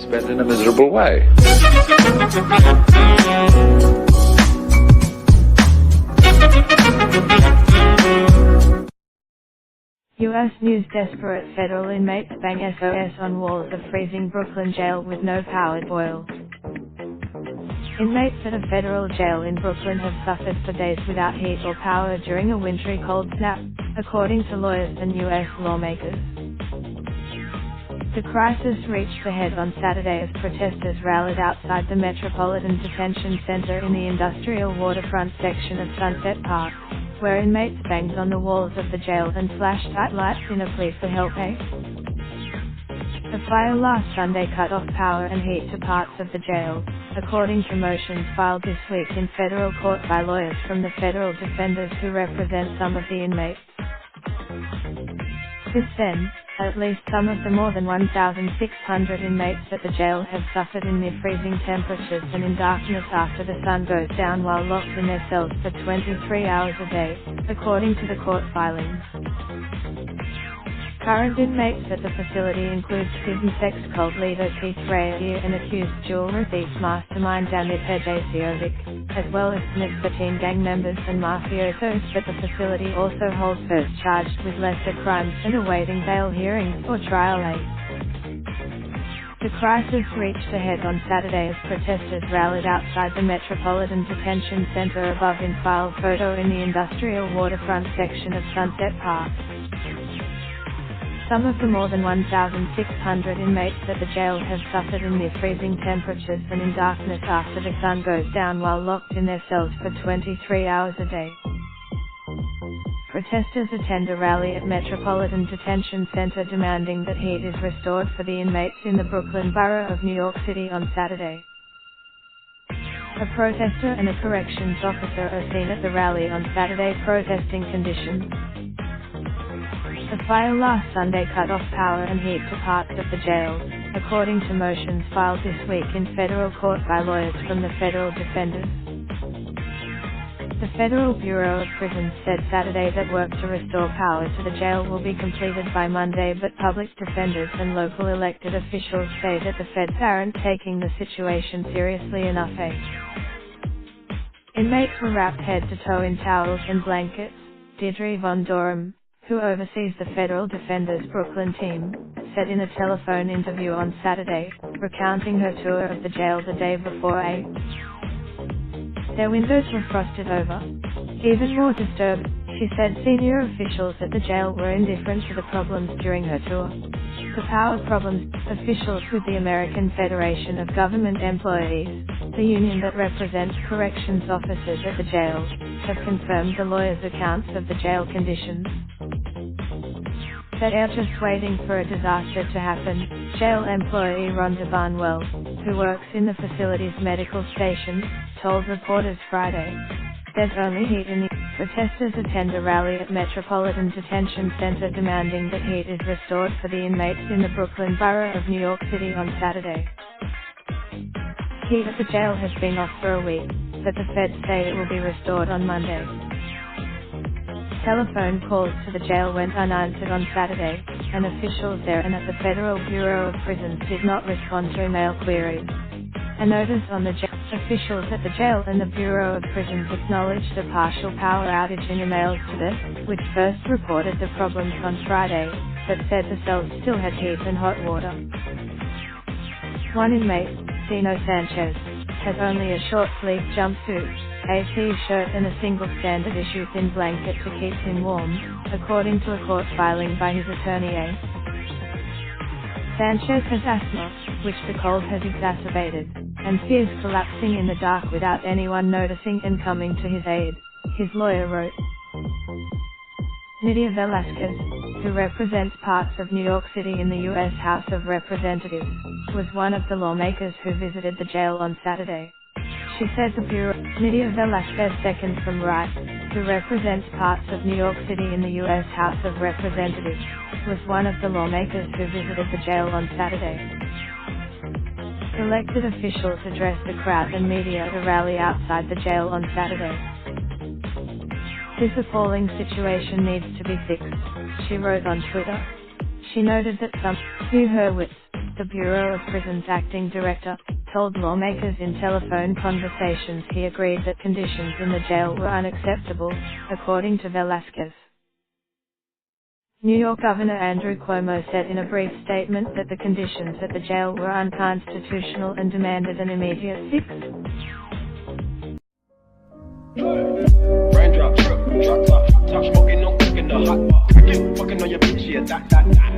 spent in a miserable way. U.S. News: desperate federal inmates bang SOS on walls of freezing Brooklyn jail with no power. Dail. Inmates at a federal jail in Brooklyn have suffered for days without heat or power during a wintry cold snap, according to lawyers and U.S. lawmakers. The crisis reached a head on Saturday as protesters rallied outside the Metropolitan Detention Center in the industrial waterfront section of Sunset Park, where inmates banged on the walls of the jail and flashed bright lights in a plea for help. A fire last Sunday cut off power and heat to parts of the jail, according to motions filed this week in federal court by lawyers from the federal defenders who represent some of the inmates. Since then, at least some of the more than 1,600 inmates at the jail have suffered in near freezing temperatures and in darkness after the sun goes down while locked in their cells for 23 hours a day, according to the court filings. Current inmates at the facility include student sex cult leader Keith Reyes and accused jewelry thief mastermind Damir Pejasiovic, as well as Nicotine gang members and mafiosos, but the facility also holds those charged with lesser crimes and awaiting bail hearings or trial. The crisis reached a head on Saturday as protesters rallied outside the Metropolitan Detention Center above in file photo in the industrial waterfront section of Sunset Park. Some of the more than 1,600 inmates at the jail have suffered in near freezing temperatures and in darkness after the sun goes down while locked in their cells for 23 hours a day. Protesters attend a rally at Metropolitan Detention Center demanding that heat is restored for the inmates in the Brooklyn borough of New York City on Saturday. A protester and a corrections officer are seen at the rally on Saturday protesting conditions. A fire last Sunday cut off power and heat to parts of the jail, according to motions filed this week in federal court by lawyers from the federal defenders. The Federal Bureau of Prisons said Saturday that work to restore power to the jail will be completed by Monday, but public defenders and local elected officials say that the feds aren't taking the situation seriously enough. Inmates were wrapped head to toe in towels and blankets. Deirdre Von Dorum, who oversees the federal defenders Brooklyn team, said in a telephone interview on Saturday, recounting her tour of the jail the day before. Their windows were frosted over. Even more disturbed, she said senior officials at the jail were indifferent to the problems during her tour. The power problems, officials with the American Federation of Government Employees, the union that represents corrections officers at the jail, have confirmed the lawyers' accounts of the jail conditions. They are just waiting for a disaster to happen, jail employee Rhonda Barnwell, who works in the facility's medical station, told reporters Friday. There's only heat in the... Protesters attend a rally at Metropolitan Detention Center demanding that heat is restored for the inmates in the Brooklyn borough of New York City on Saturday. Heat at the jail has been off for a week, but the feds say it will be restored on Monday. Telephone calls to the jail went unanswered on Saturday, and officials there and at the Federal Bureau of Prisons did not respond to email queries. A notice on the officials at the jail and the Bureau of Prisons acknowledged a partial power outage in emails to them, which first reported the problems on Friday, but said the cells still had heat and hot water. One inmate, Dino Sanchez, has only a short-sleeved jumpsuit, a t-shirt and a single standard issue thin blanket to keep him warm, according to a court filing by his attorney. Sanchez has asthma, which the cold has exacerbated, and fears collapsing in the dark without anyone noticing and coming to his aid, his lawyer wrote. Nydia Velázquez, who represents parts of New York City in the U.S. House of Representatives, was one of the lawmakers who visited the jail on Saturday. She said the Bureau, Nydia Velázquez, second from right, who represents parts of New York City in the U.S. House of Representatives, was one of the lawmakers who visited the jail on Saturday. Elected officials addressed the crowd and media at a rally outside the jail on Saturday. This appalling situation needs to be fixed, she wrote on Twitter. She noted that some Hugh Hurwitz, the Bureau of Prisons acting director, told lawmakers in telephone conversations he agreed that conditions in the jail were unacceptable, according to Velasquez. New York Governor Andrew Cuomo said in a brief statement that the conditions at the jail were unconstitutional and demanded an immediate fix. Raindrop, drip, drop top, top smoking, no cooking the hot pot. Fucking on your bitch, yeah, that.